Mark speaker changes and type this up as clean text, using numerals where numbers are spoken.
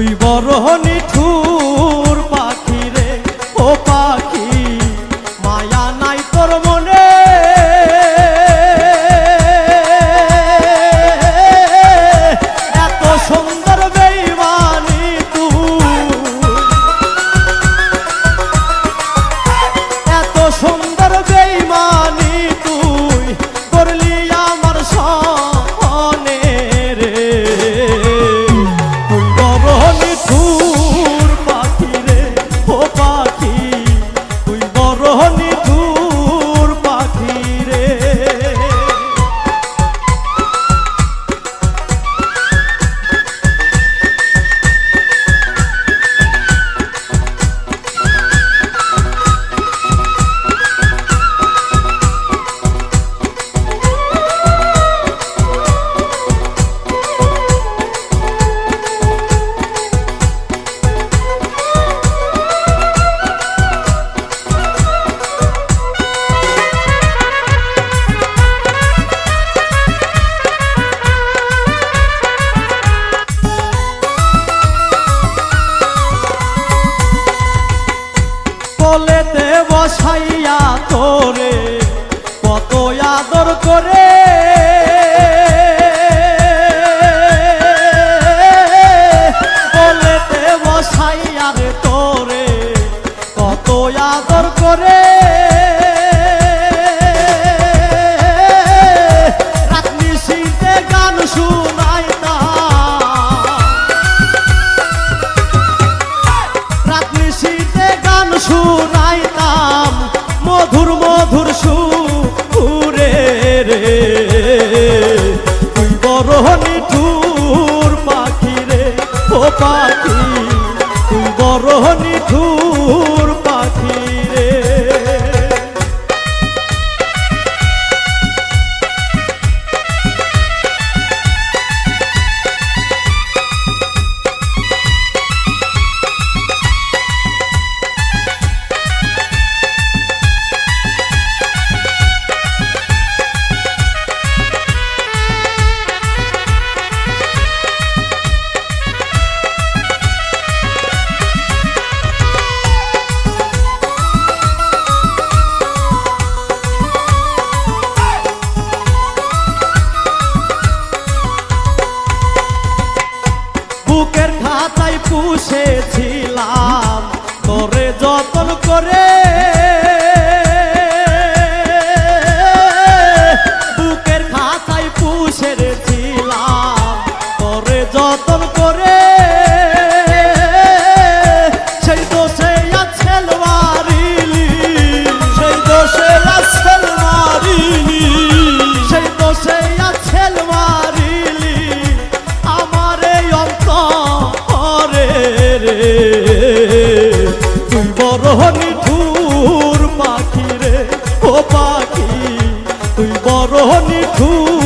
Speaker 1: তুই বড় নিঠুর পাখি রে ও পাখি মায়া নাই তোর মনে এত সুন্দর বেঈমানি তুই এত সুন্দর বেঈমানি তুই করলি আমার সনে রে তুই বড় নিঠুর পাখি রে ও পাখি তুই বড় নিঠুর পাখি রে কোলেতে বসাইয়া তোরে কত আদর করে কোলেতে বসাইয়া রে তোরে কত আদর করে রাত নিশীথে গান শুনাইতাম রাত নিশীথে গান শুনাইতাম মধুর মধুর সুরে রে তুই বড় নিঠুর পাখি রে ও পাখি তুই বড় নিঠুর পাখি রে বুকের খাতায় পুষেছিলাম তোরে যতন করে বুকের খাতায় পুষেছিলাম তোরে যতন করে সেই দোষে আছেল মারিলি সেই দোষে আছেল মারিলি সেই দোষে আছেল মারিলি আমার এই অন্তরে রে তুই বড় নিঠুর পাখি রে ও পাখি তুই বড় নিঠুর